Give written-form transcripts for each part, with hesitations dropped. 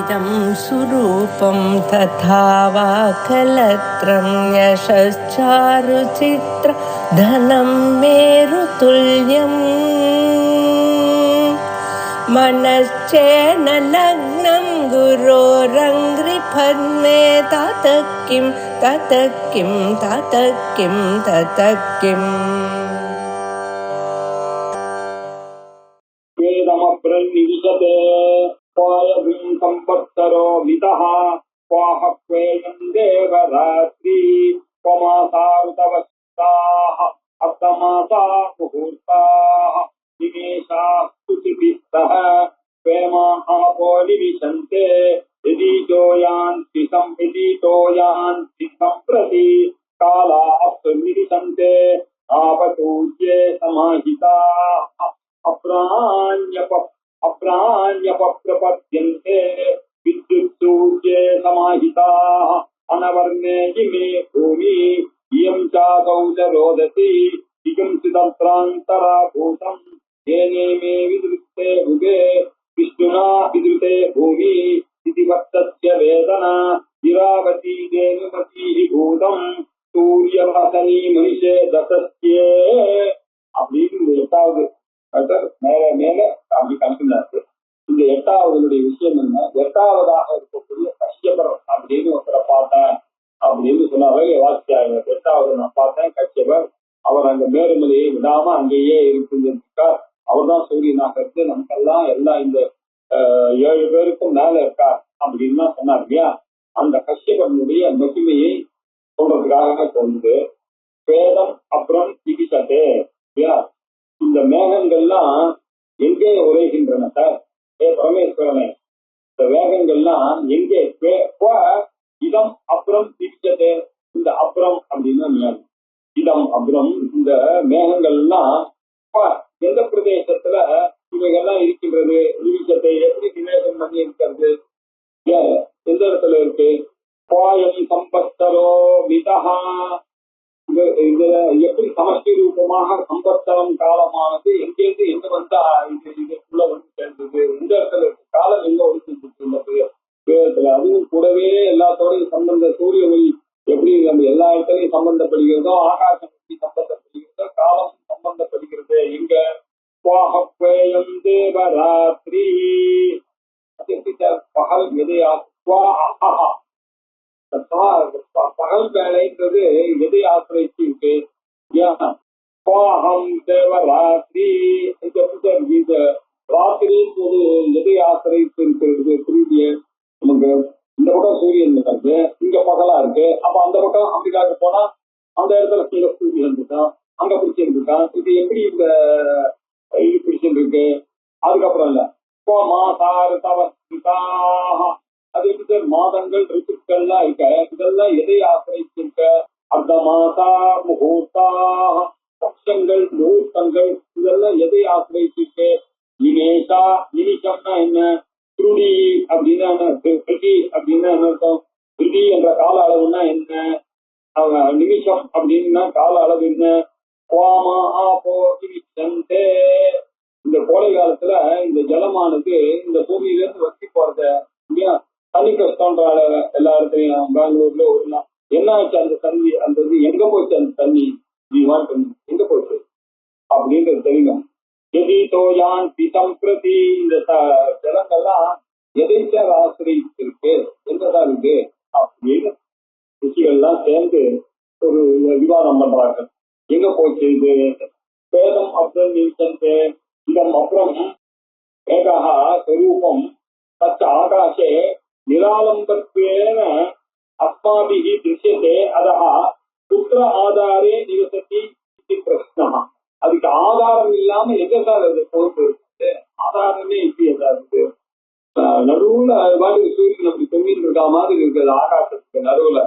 इदं सुरूपं तथा वा कलत्रं यशश्चारुचित्र धनं मेरुतुल्यम् मनश्चेन लग्नं गुरोरङ्घ्रिपद्मे ततः किं ततः किं ततः किं ततः किम् वेदमप्रनिविशते क्वायभिं संवत्सरो मितः क्वाह क्वेयं देवरात्रि क्वमासारुतवस्ताः अर्थमासा मुहूर्ताः निमेषाः स्तुतिभिस्तः प्रेमा आपोलिविशन्ते यदीतो यान्ति सम्प्रति काला अप्सुनिरिशन्ते आपतूज्ये समाहिताः अप्राण्यपप्रपद्यन्ते विद्युत्सूर्ये समाहिताः अनवर्णे इमे भूमि इयं चासौ च रोदसी दिगंसितत्रान्तराभूतम् येने मे विदृते भुगे विष्णुना विदृते भूमि इति वत्तस्य वेदना इरावती धेनुमती भूतम् सूर्यवासनी मनुष्ये दशस्ये அப்படின்னு எட்டாவது மேல மேல அப்படி கணக்குனாரு. இந்த எட்டாவதுடைய விஷயம் என்ன? எட்டாவதாக இருக்கக்கூடிய கஷ்யபர் அப்படின்னு ஒருத்தரை பார்த்தேன் அப்படின்னு சொன்னாங்க. வாசிச்சாங்க. எட்டாவது நான் பார்த்தேன் கஷ்யபர். அவர் அங்க மேருமலையை விடாம அங்கேயே இருக்கார். அவர் தான் சூரியனாக இருந்து நமக்கெல்லாம் எல்லாம் இந்த 7 பேருக்கும் மேல இருக்கார் அப்படின்னு தான் சொன்னார் இல்லையா? அந்த கஷ்யபனுடைய மகிமையை சொல்றதுக்காக வந்து வேதம் அப்புறம் திகிசதே இல்லையா? இந்த மேகங்கள்லாம் எங்கே உரைகின்றன சார்? பரமேஸ்வரனே, இந்த வேகங்கள்லாம் எங்கே? இதம் அப்புறம் திகிசதே. இந்த அப்புறம் அப்படின்னா மேகம். இதம் அப்புறம் இந்த மேகங்கள்லாம் எந்த பிரதேசத்துல இவைகள்லாம் இருக்கின்றது? திகிசத்தை எப்படி நிவேசம் பண்ணி இருக்கிறது? எந்த இடத்துல இருக்கு? பாயம் சம்பத்தரோ மிதஹா. இதுல எப்படி சமஷ்டி ரூபமாக சம்பத்தரம் காலமானது எங்கேருந்து எங்க வந்தா இதுக்குள்ள வந்து சேர்ந்தது? எந்த இடத்துல இருக்கு? காலம் எங்க ஒழிச்சிருந்தது? அதுவும் கூடவே எல்லாத்தோடையும் சம்பந்த சூரிய ஒளி எப்படி நம்ம எல்லா இடத்துலையும் சம்பந்தப்படுகிறதோ, ஆகாசம் எப்படி சம்பந்தப்படுகிறதோ, காலம் சம்பந்தப்படுகிறது. எங்க? தேவராத்திரி. அது எப்படி சார்? பகல் எதையா? பகல் வேலைன்றது எதை ஆசிரியச்சு இருக்கு? தேவராத்திரி. இந்த ராத்திரின்றது எதை ஆசிரியத்து இருக்கிறது? புரியுது நமக்கு. இந்த பக்கம் சூரியன் இருக்கு, இங்க பகலா இருக்கு. அப்ப அந்த பக்கம் அமெரிக்காவுக்கு போனா அந்த இடத்துல இங்க சூரியன் இருக்கான், அங்க பிடிச்சிருக்கான். இது எப்படி இந்த இது பிடிச்சிருக்கு? அதுக்கப்புறம் இல்ல மாசாரு தவஸ்திதாக. அது எப்படி மாதங்கள் ரித்துக்கள்லாம் இருக்க? இதெல்லாம் எதை ஆசிரியிருக்க? அர்த்த மாசா முகூர்த்தா. பட்சங்கள் முகூர்த்தங்கள் இதெல்லாம் எதை ஆசிரியிருக்கு? நிமேஷா. நிமிஷம்னா என்ன? திருடி அப்படின்னா என்ன? திருடி அப்படின்னா என்ன அர்த்தம்? திருடி என்ற கால அளவுன்னா என்ன? நிமிஷம் அப்படின்னா கால அளவு என்ன? குவாமா ஆபோ நிமிஷந்தே. இந்த கோடை காலத்துல இந்த ஜலமானது இந்த பூமியில இருந்து வத்தி போறத இல்லையா? தண்ணி கஷ்டம்ன்றால எல்லா இடத்துலையும் பெங்களூர்ல ஒரு நாள் என்ன ஆச்சு? அந்த தண்ணி அந்த இது எங்க போச்சு? அந்த தண்ணி எங்க போச்சு அப்படின்றது தெரியும். எதிதோயான் சம்பிரதி. இந்த ஜலங்கள்லாம் எதைச்சார் ஆசிரியிருக்கு? என்னதான் இருக்கு அப்படின்னு ருசிகள்லாம் சேர்ந்து ஒரு விவாதம் பண்றாங்க. எங்க போச்சு இது? வேதம் அப்புறம் நிமிஷந்தே. இதம் அப்புறம் ஏகா ஸ்வரூபம் தச்ச ஆகாஷே நிராலம்பத்வேன அஸ்மாபிஹி திருஷ்யதே. அதஹ புத்திர ஆதாரே நிவசதி இது பிரஷ்னஹ. அதுக்கு ஆதாரம் இல்லாம எதாவது அது பொறுப்பு இருக்கு? ஆதாரமே இப்படி எதாவது நடுவுல மாதிரி சூரியன் அப்படி தொங்கிட்டு இருக்கா மாதிரி இருக்குது ஆகாசத்துக்கு நடுவுல.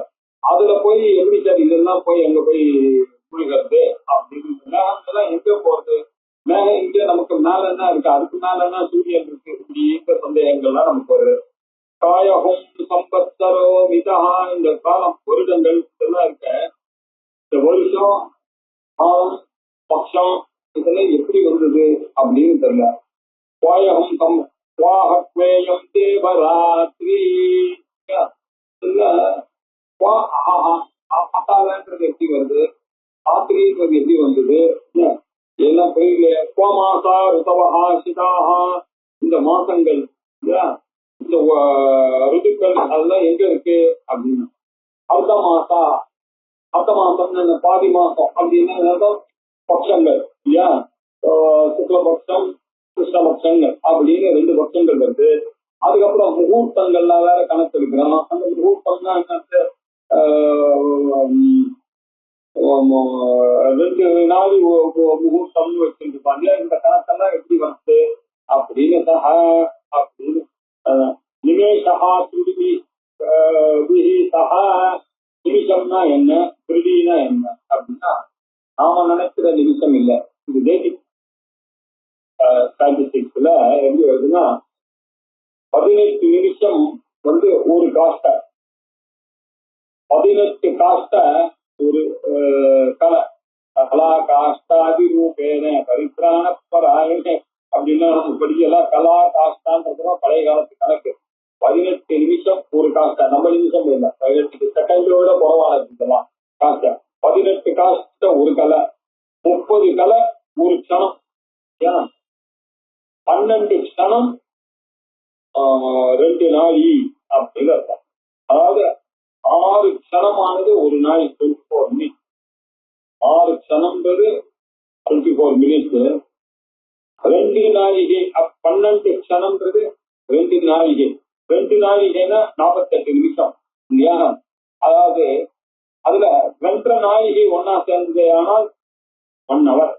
அதுல போய் எப்படி சார் இதெல்லாம் போய் அங்க போய் புரிகிறது அப்படின்னு மேகங்கள்லாம் எங்க போறது? மேகம் இங்க நமக்கு மேல என்ன இருக்கு? அதுக்கு மேல என்ன சூரியன் இருக்கு? இப்படி இந்த சந்தேகங்கள்லாம் நமக்கு வருது. காயகம் சம்பத்தரோ மிதா. இந்த காலம் வருடங்கள் இதெல்லாம் இருக்க. இந்த வருஷம் மாதம் பட்சம் இதெல்லாம் எப்படி வந்தது அப்படின்னு தெரியல. காயகம் வாஹத்வேயம் தேவராத்திரி இல்ல ஆகாலன்றது எப்படி வருது, ராத்திரின்றது எப்படி வந்தது எல்லாம் புரியல. மாசா ருதவஹா சிதாஹா, இந்த மாசங்கள் இந்த ருதுக்கள் அதெல்லாம் எங்க இருக்கு அப்படின்னு. அர்த்த மாசா, அர்த்த மாசம் பாதி மாசம் அப்படின்னா பட்சங்கள் இல்லையா, சுக்லபட்சம் கிருஷ்ணபட்சங்கள் அப்படின்னு 2 பட்சங்கள் வருது. அதுக்கப்புறம் முகூர்த்தங்கள்லாம் வேற கணக்கு எடுக்கிறோம். அந்த முகூர்த்தம்னா என்ன, 2 நாள் முகூர்த்தம்னு வச்சிருப்பாங்க. இந்த கணக்கெல்லாம் எப்படி வருது அப்படின்னு அப்படின்னு நிமேஷா திருடி சஹா. நிமிஷம்னா என்ன, திருடினா என்ன அப்படின்னா நாம நினைக்கிற நிமிஷம் இல்ல. இது பேசிக் ஸ்டாட்டிஸ்டிக்ஸ்ல எப்படி வருதுன்னா 18 நிமிஷம் ஒரு காஸ்ட, 18 காஸ்ட ஒரு கலை. கலா காஷ்டாதிரூபேன பரித்ராண பராயண அப்படின்னா நம்ம படிக்கலாம். கலா காஷ்டான்றதுனா பழைய காலத்து கணக்கு. 18 நிமிஷம் ஒரு காஸ்டா, நம்ம நிமிஷம் இல்லை, 18 செகண்டோட குறவான இதெல்லாம் காஸ்டா. 18 காஸ்ட ஒரு கலை, 30 கலை ஒரு க்ஷணம், 12 க்ஷணம் 2 நாளி அப்படின்னு அர்த்தம். அதாவது 6 க்ஷணமானது ஒரு நாள் 24 மினிட்ஸ். 6 க்ஷணம்ன்றது 24 மினிட்ஸ். 2 நாளிகை 12 க்ஷணம்ன்றது 2 நாளிகை. 2 நாளிகைன்னா 48 நிமிஷம் இல்லையா. அதாவது அதுல 2 நாளிகை ஒன்னா சேர்ந்தது ஆனால் 1 hour,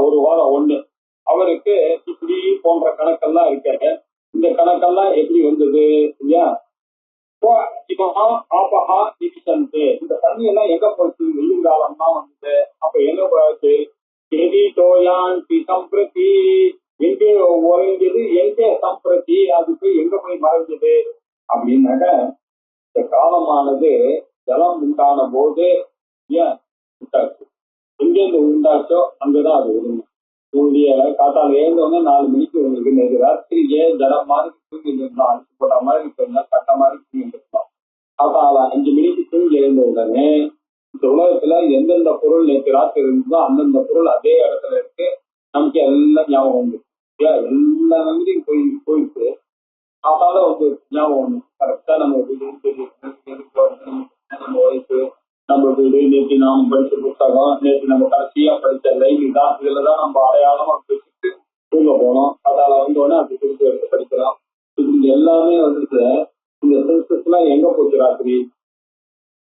ஒரு வாரம் 1 அவருக்கு இப்படி போன்ற கணக்கெல்லாம் இருக்காங்க. இந்த கணக்கெல்லாம் எப்படி வந்தது இல்லையா. இந்த தண்ணி எல்லாம் எங்க போச்சு, வெயில் காலம் தான் வந்தது. அப்ப எங்க போச்சு, சம்பிரதி எங்கே உறைஞ்சது, எங்கே சம்பிரதி அது போய் எங்க போய் மறைஞ்சது அப்படின்னாக்க இந்த காலமானது ஜலம் உண்டான போது ஏன் உண்டாச்சு, எங்கேருந்து உண்டாச்சோ அங்கதான் அது விடுங்க. உங்களுடைய காத்தால எழுந்தவங்க 4 மணிக்கு உங்களுக்கு நேற்று ராத்திரியே ஜலம் மாதிரி தூங்கிட்டு அரிசி போட்ட மாதிரி இருக்கா, கட்ட மாதிரி தூங்கிட்டு இருக்கலாம். காத்தால 5 மணிக்கு தூங்கி எழுந்த உடனே இந்த உலகத்துல எந்தெந்த பொருள் நேற்று ராத்திரி இருந்ததோ அந்தந்த பொருள் அதே இடத்துல இருக்கு. நமக்கு எல்லாம் ஞாபகம் வந்து எல்லா நம்பிக்கையும் போயிட்டு காத்தால ஞாபகம் ஒண்ணு கரெக்டா நம்ம நம்ம வயசு, நம்ம வீடு, நேற்று நாம படிச்ச புத்தகம், நேற்று நம்ம கடைசியா படிச்ச லைன் தான், இதுலதான் நம்ம அடையாளமா வச்சுட்டு தூங்க போனோம். அதால வந்தோடனே அப்படி குறித்து எடுத்து படிக்கலாம். இது எல்லாமே வந்துட்டு இந்த சென்சஸ் எல்லாம் எங்க போச்சு, ராத்திரி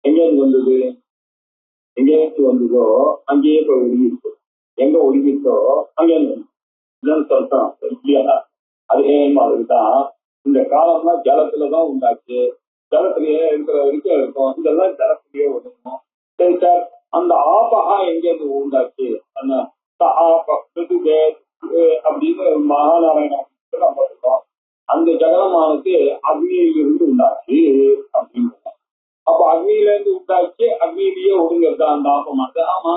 எங்கேருந்து வந்தது, எங்கேருந்து வந்ததோ அங்கேயே போய் ஒடுங்கிருக்கு, எங்க ஒடுங்கிட்டோ அங்கேருந்து சொல்றோம் இல்லையா. அதே மாதிரிதான் இந்த காலம்லாம் ஜலத்துலதான் உண்டாச்சு, ஜலத்திலேயே இருக்கிற வரைக்கும் இருக்கும், இதெல்லாம் ஜலத்திலேயே ஒதுங்கும். சரி சார், அந்த ஆபகா எங்கேருந்து உண்டாச்சு, அந்த அப்படின்னு மகாநாராயணம் நம்ம இருக்கோம். அந்த ஜகலமானது அக்னியிலிருந்து உண்டாச்சு அப்படின்னு. அப்ப அக்னியில இருந்து உண்டாச்சு, அக்னியிலேயே ஒடுங்கிறது அந்த ஆபமானது. ஆமா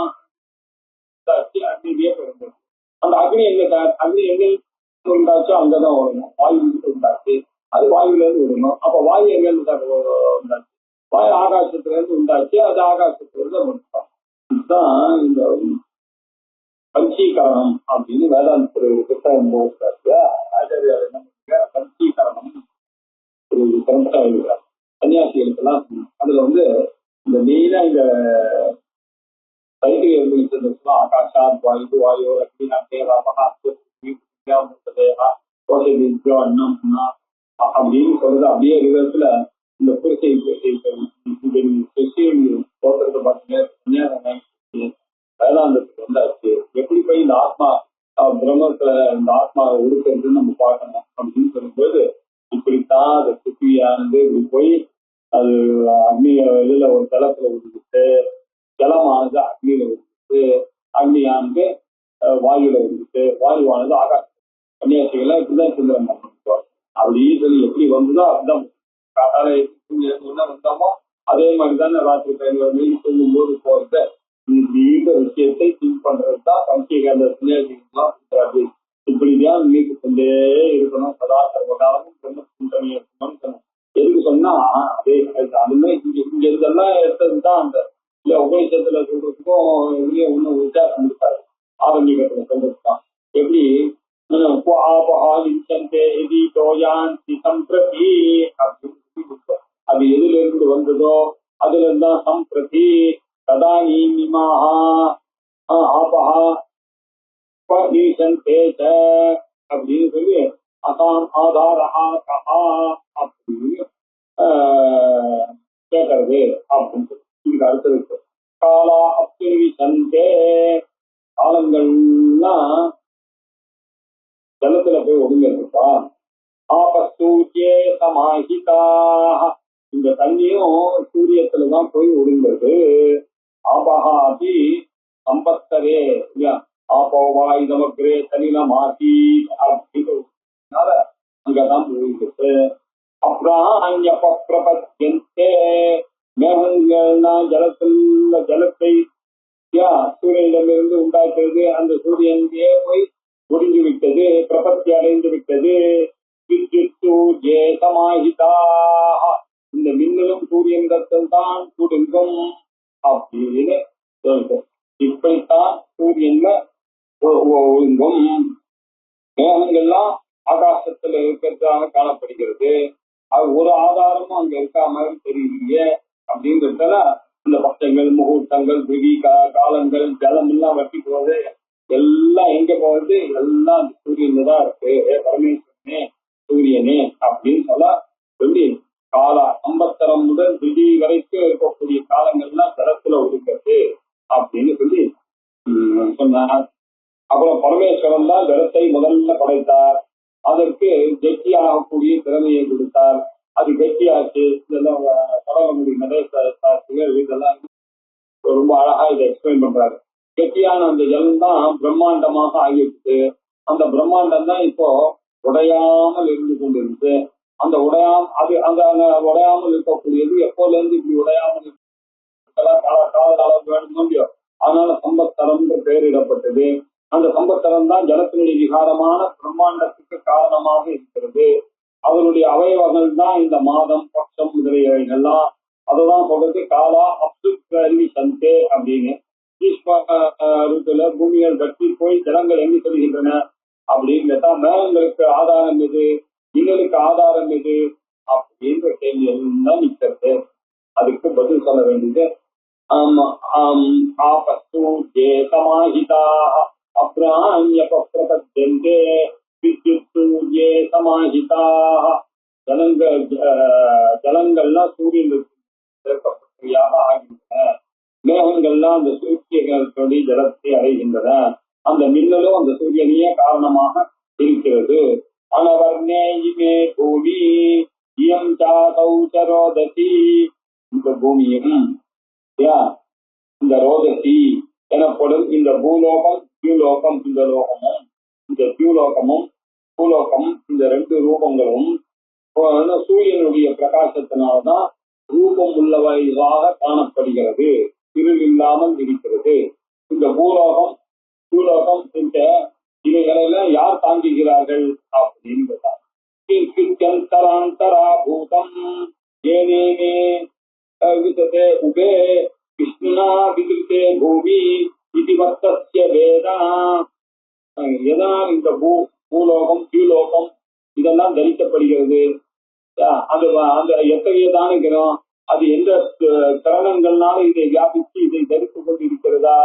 உண்டாச்சு, அக்னியிலேயே ஒடுங்கிறது. அந்த அக்னி எங்க, அக்னி எங்க உண்டாச்சோ அங்கதான் வரணும். வாயுவிலிருந்து உண்டாச்சு, அது வாயுல இருந்து விடணும். அப்ப வாயு எங்க இருந்து உண்டாச்சு, வாயு ஆகாசத்துல இருந்து உண்டாச்சு, அது ஆகாசத்துல இருந்து வந்துட்டோம். இதுதான் இந்த பஞ்சீகரணம் அப்படின்னு வேதாந்த ஒரு புத்தகம் ஆச்சாரியார் என்ன பஞ்சீகரணம் ஒரு கிரந்தம் எழுதுறார் சன்னியாசிகளுக்கெல்லாம். அதுல இந்த மெயினா இந்த சைத்திரிய இருந்துச்சுன்னா ஆகாஷா வாயு வாயு அப்படின்னா தேவாபகா அன்னம் அப்படின்னு சொல்றது. அப்படியே விதத்துல இந்த புரிசை தோற்றத்தை பார்த்தீங்கன்னா வேதாந்தத்துக்கு வந்தாச்சு. எப்படி போய் இந்த ஆத்மா பிரம்மத்துல இந்த ஆத்மாவை ஒடுக்கிறதுன்னு நம்ம பார்க்கணும் அப்படின்னு சொல்லும்போது இப்படித்தான் அந்த சுத்தியானது இப்படி போய் அது அக்னி இதுல ஒரு ஜலத்துல விடுவிட்டு, ஜலமானது அக்னியில விடுவிட்டு, அக்னியானது வாயுல விடுவிட்டு, வாயுவானது ஆகாசம். கன்னியாசிகள்லாம் இப்படிதான் சிந்தனை பண்ணிருக்கோம். அப்படின்னு சொல்லி எப்படி வந்ததோ அதுதான் காத்தால என்ன வந்தோமோ அதே மாதிரிதானே ராத்திரி 11 மணிக்கு தூங்கும் போது போறது. இந்த விஷயத்தை திங்க் பண்றதுதான் பஞ்சீகரண சன்னியாசிகள்லாம் இப்படிதான் நீக்கு கொண்டே இருக்கணும். இருக்கணும், சதா சர்வகாலமும் பிரம்ம சிந்தனையை இருக்கணும். எதுக்கு சொன்னா அதே அதுமே இங்க இதெல்லாம் எடுத்ததுதான் அந்த இல்ல உபநிஷத்துல சொல்றதுக்கும் இதுலயே ஒன்னும் வித்தியாசம் இருக்காது. ஆரம்பிக்கத்துல சொல்றதுதான் எப்படி அது எதுல இருந்து வந்ததோ அதுல இருந்தான் சம்பிரதி ததா நீமிமாக ஆபஹா அப்படின்னு சொல்லி அசாம் ஆதாரஹா கஹா அப்படின்னு கேட்கறது அப்படின்னு சொல்லி இதுக்கு அடுத்தது காலா அப்துவி சந்தே காலங்கள்லாம் ஜலத்துல போய் ஒடுங்கிருப்பா. ஆபசூரிய சமாஹிதாக இந்த தண்ணியும் சூரியத்துலதான் போய் ஒடுங்கிறது. ஆபஹாதி சம்பத்தரே ஆபோவா இதமக்ரே சலிலமாசி அப்படின்றதுனால அங்கதான் போயிருக்கு. அப்புறம் அங்க பிரபத்தியந்தே மேகங்கள்னா ஜலத்தை சூரியனிடமிருந்து உண்டாக்குறது. அந்த சூரியன்கே போய் ஒடுங்கி விட்டது, பிரபத்தி அடைந்து விட்டது. இந்த மின்னலும் சூரியனிடத்தில் தான் குடுங்கும் அப்படின்னு சொல்றோம். இப்படித்தான் சூரியன்ல ஒழுங்கும். மேகங்கள்லாம் ஆகாசத்துல இருக்கிறதாக காணப்படுகிறது. அது ஒரு ஆதாரமும் அங்க இருக்காம தெரியலையே அப்படின்றதுல இந்த பட்சங்கள் முகூர்த்தங்கள் திவி காலங்கள் ஜலம் எல்லாம் வட்டி போகுது. எல்லாம் எங்க போகுது? எல்லாம் அந்த சூரியன்ல தான் இருக்கு. பரமேஸ்வரனே சூரியனே அப்படின்னு சொல்ல சொல்லி காலா சம்பத்தரம் முதல் திதி வரைக்கும் இருக்கக்கூடிய காலங்கள்லாம் ஜலத்துல ஒதுக்கிறது அப்படின்னு சொல்லி சொன்னார். அப்புறம் பரமேஸ்வரன் தான் ஜலத்தை முதல்ல படைத்தார். அதற்கு கெட்டி ஆகக்கூடிய திறமையை கொடுத்தார். அது கெட்டியாச்சு. இதெல்லாம் பரவமுடி நடேசர்கள் இதெல்லாம் ரொம்ப அழகா இதை எக்ஸ்பிளைன் பண்றாரு. கெட்டியான அந்த ஜலம் தான் பிரம்மாண்டமாக ஆகிடுச்சு. அந்த பிரம்மாண்டம் தான் இப்போ உடையாமல் இருந்து கொண்டிருக்கு. அந்த உடையாமல் இருக்கக்கூடியது எப்போல இருந்து இப்படி உடையாமல் காலம் வேணும் முடியும். அதனால சம்பத்தரம் என்று பெயரிடப்பட்டது. அந்த சம்பத்தரம் தான் ஜலத்தினுடைய விகாரமான பிரம்மாண்டத்துக்கு காரணமாக இருக்கிறது. அதனுடைய அவயவங்கள் தான் இந்த மாதம் பட்சம் முதலியவைகள்லாம். அதெல்லாம் சொல்றது காலா அப்துக்கருவி சந்தே அப்படின்னு. ருத்துல பூமிகள் கட்டி போய் ஜலங்கள் எங்கு செல்கின்றன அப்படின்னு கேட்டா மேகங்களுக்கு ஆதாரம் எது, இன்னலுக்கு ஆதாரம் எது அப்படின்ற கேள்வி எல்லாம் நிற்கிறது. அதுக்கு பதில் சொல்ல வேண்டியது ஜலங்கள்லாம் சூரியனுக்கு ஆகின்றன. மேகங்கள்லாம் அந்த சூரியனுடைய ஜலத்தை அடைகின்றன. அந்த மின்னலும் அந்த சூரியனையே காரணமாக இருக்கிறது. அனவர்ணே இமே பூமி இயம் சாதௌசரோதசி இந்த பூமியும் இந்த ரோதசி எனப்படும் இந்த பூலோகம் தியூலோகம் இந்த லோகமும் இந்த தியூலோகமும் பூலோகம் இந்த ரெண்டு ரூபங்களும் சூரியனுடைய பிரகாசத்தினால்தான் ரூபம் உள்ளவைகளாக காணப்படுகிறது. இருள் இல்லாமல் இருக்கிறது. இந்த பூலோகம் பூலோகம் என்ற இவைகளெல்லாம் யார் தாங்குகிறார்கள் அப்படின்னு கேட்டார். பூதம் ஏனேனே விசதே உபே விஷ்ணுனா விகிருத்தே பூமி இது வர்த்தஸ்ய வேதா. எதனால் இந்த பூலோகம் தியூலோகம் இதெல்லாம் தரிக்கப்படுகிறது? அந்த அந்த எத்தகையதான கிரகம் அது எந்த கிரணங்கள்னால இதை வியாபித்து இதை தரித்து கொண்டு இருக்கிறதா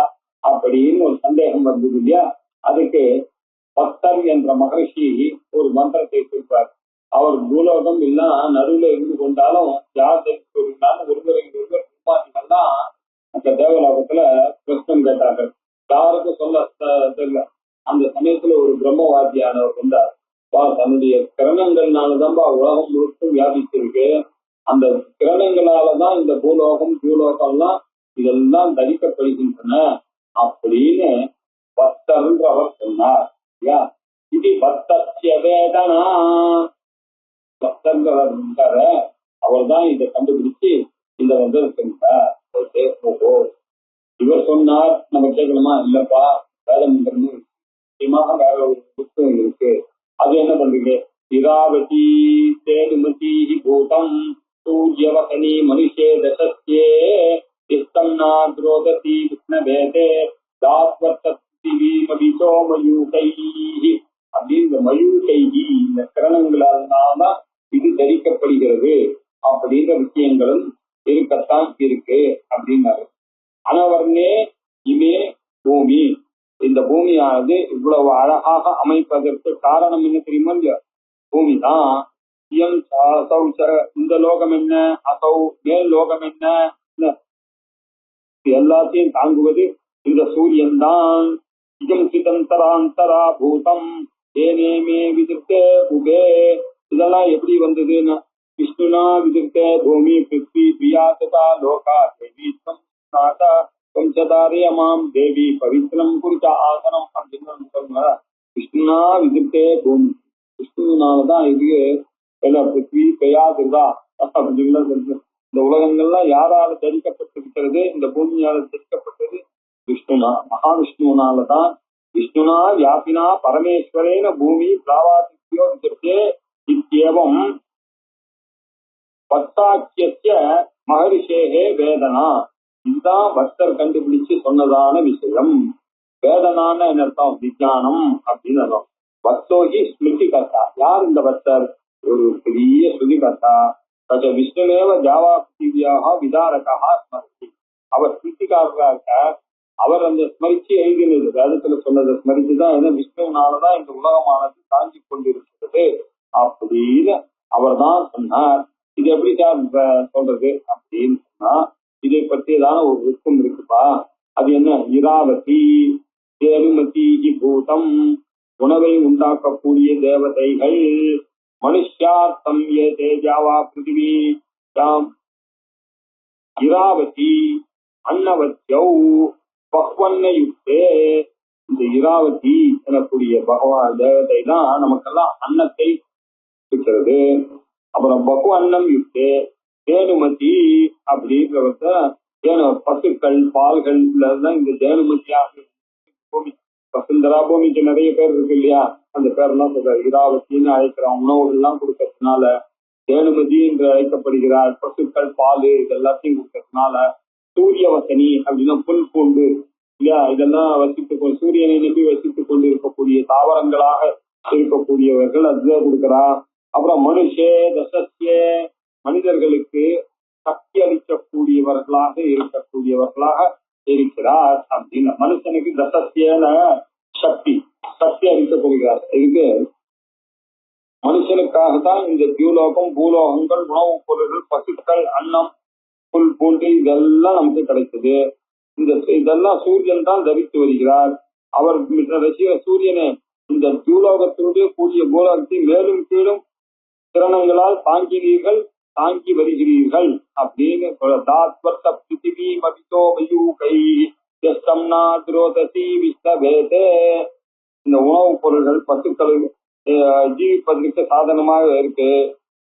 அப்படின்னு ஒரு சந்தேகம் வந்தது இல்லையா? அதுக்கு பக்தர் என்ற மகர்ஷி ஒரு மந்திரத்தை கொடுப்பார். அவர் பூலோகம் எல்லாம் நடுவுல இருந்து கொண்டாலும் யார் தரித்து கொண்டாலும் ஒருவரை ஒருவர் நிர்மாணிகள்லாம் அந்த தேவலோகத்துல பிரச்சனை கேட்டார்கள். யாருக்கும் சொல்ல தெரியல. அந்த சமயத்துல ஒரு பிரம்மவாதியானவர் வந்தார். தன்னுடைய கிரணங்கள்னாலதான் உலகம் முழுக்கும் வியாபிச்சிருக்கு. அந்த கிரணங்களாலதான் இந்த பூலோகம் பூலோகம்லாம் இதெல்லாம் தரிக்கப்படுகின்றன அப்படின்னு பக்தர்ன்றவர் சொன்னார். இது பக்தர்ய வேதனா. பக்தர்ன்றவர் இருக்கார அவர் தான் இதை கண்டுபிடிச்சு இந்த வந்து இருக்கின்றார். இவர் சொன்னார் நம்ம கேட்கணுமா? இல்லப்பா வேதம் நிச்சயமாக வேற ஒரு புத்தகம் இருக்கு. அது என்ன பண்றீங்க? இராவதி தேனுமதி பூதம் சூரியவசனி மனுஷே தசஸ்யே இஷ்டம் நாத்ரோததி விஷ்ணவேதே தாத்வர்த்தீமபிசோ மயூகைஹி அப்படின்னு இந்த மயூகைஹி இந்த கிரணங்களால் இது தரிக்கப்படுகிறது அப்படின்ற விஷயங்களும் இருக்கத்தான் இருக்கு அப்படின்னாரு. அனவர்ணே இமே பூமி, இந்த பூமியானது இவ்வளவு அழகாக அமைப்பதற்கு காரணம் என்ன தெரியுமா? பூமி தான். இந்த லோகம் என்ன, அசௌ மேல் லோகம் என்ன, எல்லாத்தையும் தாங்குவது இந்த சூரியன் தான். இகம் சிதந்தராந்தரா பூதம் ஏனேமே விதிர்த்தே உபே, இதெல்லாம் எப்படி வந்ததுன்னா விஷ்ணுனா விதிர்த்தே பூமி பிருத்வி பிரியா ததா லோகா தேவி நாதா வம்சதாரியமாம் தேவி பவித்ரம் குறித்த ஆசனம் அப்படின்னு சொல்லுங்க. விஷ்ணுனா விதிர்த்தே பூமி, விஷ்ணுனாலதான் இது எல்லாம் பிருத்வி பிரியா ததா அப்படின்னு சொல்லுங்க. இந்த உலகங்கள்லாம் யாரால தரிக்கப்பட்டிருக்கிறது? இந்த பூமியால தரிக்கப்பட்டது விஷ்ணுனா, மகாவிஷ்ணுனாலதான். விஷ்ணுனா வியாபினா பரமேஸ்வரேன பூமி பிராவாதித்யோ விதிர்த்தே இத்யேவம் பக்தாக்கிய மகரிஷேகே வேதனா. இதுதான் பக்தர் கண்டுபிடிச்சு சொன்னதான விஷயம். வேதனான அர்த்தம் விஞ்ஞானம் அப்படின்னு அர்த்தம். பக்தோகி ஸ்மிருதி கர்த்தா. யார் இந்த பக்தர்? ஒரு பெரிய ஸ்ருதி கர்த்தா. விஷ்ணுவேவ ஜாவா பிருத்திவியாக விதாரகா ஸ்மரிச்சி. அவர் ஸ்மிருதிக்காரராக அவர் அந்த ஸ்மரிச்சு எழுதினது, வேதத்துல சொன்னதை ஸ்மரிச்சுதான் ஏன்னா விஷ்ணுனாலதான் இந்த உலகமானது தாங்கி கொண்டிருக்கிறது அப்படின்னு அவர் தான் சொன்னார். இது எப்படி சார் சொல்றது அப்படின்னு சொன்னா, இதை பற்றியதான ஒரு விருப்பம் இருக்குப்பா. அது என்ன? இராவதி தேனுமதி பூதம், உணவை உண்டாக்கக்கூடிய தேவதைகள். மனுஷார்த்தம் ஏ தேஜாவா பிருத்திவி யாம் இராவதி அன்னவத்யௌ பக்வன்ன யுக்தே. இந்த இராவதி எனக்கூடிய பகவான் தேவதை தான் நமக்கெல்லாம் அன்னத்தை இருக்கிறது. அப்புறம் பகு அன்னம் யுக்தே தேனுமதி அப்படின்றவங்க பசுக்கள் பால்கள் தான் இந்த தேனுமதியாக பூமி. வசுந்தரா பூமிக்கு நிறைய பேர் இருக்கு இல்லையா, அந்த பேரெல்லாம் சொல்ற இராவத்தின்னு அழைக்கிறோம். உணவுகள் எல்லாம் கொடுக்கறதுனால தேனுமதி என்று அழைக்கப்படுகிறார். பசுக்கள் பால் இது எல்லாத்தையும் கொடுக்கறதுனால சூரியவசனி அப்படின்னா புல் பூண்டு இல்லையா, இதெல்லாம் வசித்து சூரியனை நம்பி வசித்துக் கொண்டு இருக்கக்கூடிய தாவரங்களாக இருக்கக்கூடியவர்கள் அதுதான் கொடுக்கிறா. அப்புறம் மனுஷே தசஸ்யே, மனிதர்களுக்கு சக்தி அளிக்கக்கூடியவர்களாக இருக்கக்கூடியவர்களாக இருக்கிறார் அப்படின்னு. மனுஷனுக்கு தசஸ்யன சக்தி அளிக்க போகிறார். இதுக்கு மனுஷனுக்காகத்தான் இந்த தியூலோகம் பூலோகங்கள் உணவுப் பொருள்கள் பசுக்கள் அன்னம் புல் பூண்டு இதெல்லாம் நமக்கு கிடைச்சது. இதெல்லாம் சூரியன் தான் தரித்து வருகிறார். அவர் சூரியனே இந்த தியூலோகத்தினுடைய கூடிய பூலோகத்தை மேலும் கீழும் கிரணங்களால் தாங்கினீர்கள், தாங்கி வருகிறீர்கள் அப்படின்னு. இந்த உணவுப் பொருள்கள் பசுக்கள் ஜீவிப்பதற்கு சாதனமாக இருக்கு.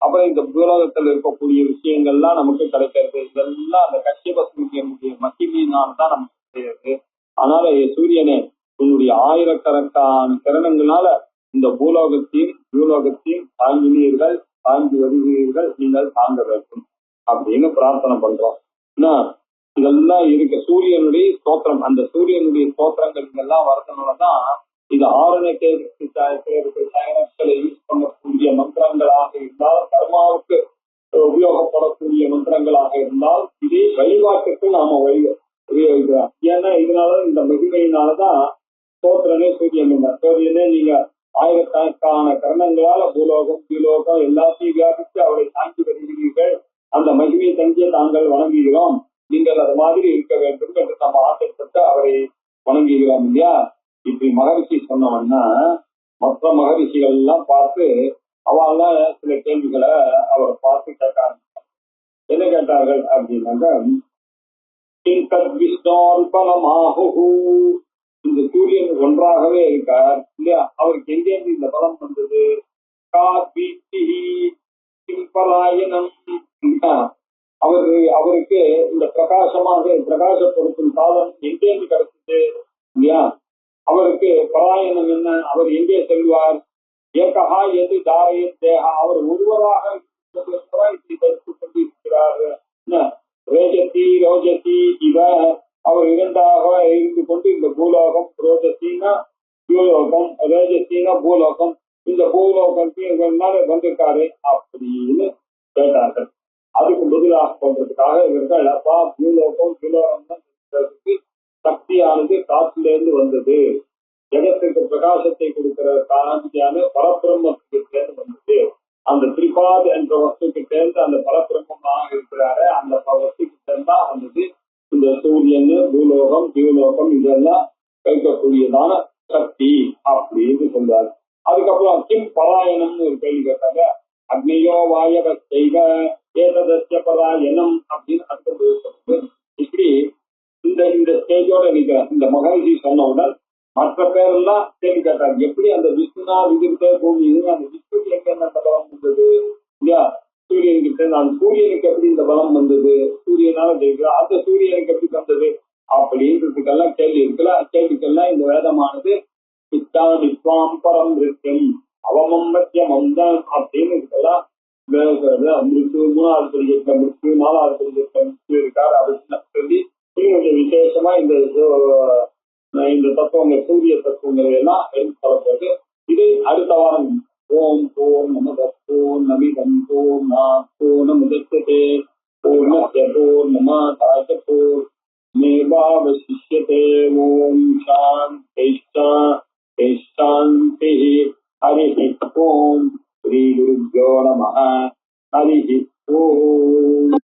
அப்புறம் இந்த பூலோகத்தில் இருக்கக்கூடிய விஷயங்கள்லாம் நமக்கு கிடைக்கிறது. இதெல்லாம் அந்த கஷ்யப சூரியனுடைய மகிமையினால் தான் நமக்கு கிடைக்கிறது. அதனால சூரியனே உன்னுடைய ஆயிரக்கணக்கான கிரணங்களால இந்த பூலோகத்தையும் தாங்கினீர்கள், தாங்கி வருகிறீர்கள், நீங்கள் தாங்க வேண்டும் அப்படின்னு பிரார்த்தனை பண்றோம். இதெல்லாம் இருக்க சூரியனுடைய ஸ்தோத்திரம். அந்த சூரியனுடைய ஸ்தோத்திரங்கள் இதெல்லாம் வரதுனாலதான் இது ஆரணத்தை யூஸ் பண்ணக்கூடிய மந்திரங்களாக இருந்தால், கர்மாவுக்கு உபயோகப்படக்கூடிய மந்திரங்களாக இருந்தால் இதை வழிபாட்டுக்கு நாம உபயோகிக்கிறோம். ஏன்னா இதனால இந்த மகிமையினாலதான் ஸ்தோத்திரனே சூரியனே நீங்க ஆயிரக்கணக்கான கரணங்களால பூலோகம் திலோகம் எல்லாத்தையும் வியாபித்து அவரை தாங்கி வருகிறீர்கள். அந்த மகிமையை தங்கிய தாங்கள் வணங்குகிறோம். நீங்கள் அது மாதிரி இருக்க வேண்டும் என்று நம்ம ஆசைப்பட்டு அவரை வணங்குகிறோம் இல்லையா. இப்படி மகரிஷி சொன்னவன்னா மற்ற மகரிஷிகள் எல்லாம் பார்த்து அவெல்லாம் சில கேள்விகளை அவரை பார்த்து கேட்டாங்க. என்ன கேட்டார்கள் அப்படின்னாக்க, இந்த சூரியன் ஒன்றாகவே இருக்கார் இல்லையா, அவருக்கு எங்கேருந்து இந்த பலம் வந்தது? அவருக்கு இந்த பிரகாசப்படுத்தும் காலம் எங்கேருந்து கிடைச்சது இல்லையா? அவருக்கு பலாயனம் என்ன? அவர் எங்கே செல்வார்? ஏகா எது தாரயத் தேகா அவர் ஒருவராக இப்படி கற்றுக் கொண்டிருக்கிறார். ரோஜசி ரோஜசி இவ அவர் இரண்டாக இருந்து கொண்டு இந்த பூலோகம், ரோஜசினா பூலோகம், ரோஜசினா பூலோகம், இந்த பூலோகத்துக்கு வந்திருக்காரு அப்படின்னு கேட்டார்கள். அதுக்கு பதிலாக பண்றதுக்காக இவர்கள் அப்பா பூலோகம் பூலோகம் சக்தியானது காற்றிலிருந்து வந்தது, ஜகத்துக்கு பிரகாசத்தை கொடுக்கிற காந்தியான பரபிரம்மத்துக்கு சேர்ந்து வந்தது, அந்த திரிபாத் என்ற வஸ்துக்கு சேர்ந்து அந்த பரபிரம்மமாக இருக்கிறாரு, அந்த வஸ்துக்கு சேர்ந்தா வந்தது இந்த சூரியன், பூலோகம் ஜீவலோகம் இதெல்லாம் கேட்கக்கூடியதான சக்தி அப்படின்னு சொல்றாரு. அதுக்கப்புறம் கிம் பராயணம்னு ஒரு கேள்வி கேட்டாங்க. அக்னியோ வாயவ செய்வ ஏததஸ்ய பராயணம் அப்படின்னு அர்த்தம். இப்படி இந்த இந்த ஸ்டேஜோட நிற்கிறேன். இந்த மகரிஷி சொன்னவுடன் மற்ற பேரெல்லாம் கேள்வி கேட்டாங்க. எப்படி அந்த விஷ்ணுனா விதிர்த்த பூமி, அந்த விஷ்ணுக்கு எங்க என்ன பலம் வந்தது இல்லையா, சூரியனுக்கு அந்த சூரியனுக்கு எப்படி இந்த பலம் வந்தது, சூரியனால ஜெயிக்கிறோம், அந்த சூரியனுக்கு எப்படி வந்தது அப்படின்றதுக்கெல்லாம் கேள்வி இருக்குல்ல. கேள்விக்கெல்லாம் இந்த வேதமானது பரம் இருக்கும் அவமம் மத்தியமம் தான் அப்படின்னு இருக்கலாம். மிருத்து மூணாவது படிக்க மிருத்து, நாலாவது படிக்க மிருத்து இருக்காரு அப்படின்னு சொல்லி கொஞ்சம் விசேஷமா இந்த தத்துவங்கள் சூரிய தத்துவங்களை எல்லாம் எடுத்து சொல்லப்படுது. இதை அடுத்த வாரம் ஓம் ஓம் நமத ஓம் நமிதம் ஓம் நாமுதே பூர்ணஸ்ய பூர்ணமாதாய பூர்ணமேவாவசிஷ்யதே. ஓம் சாந்தி சாந்தி. ஹரி ஓம். ஸ்ரீ குருभ्यो நமः. ஹரி ஓம்.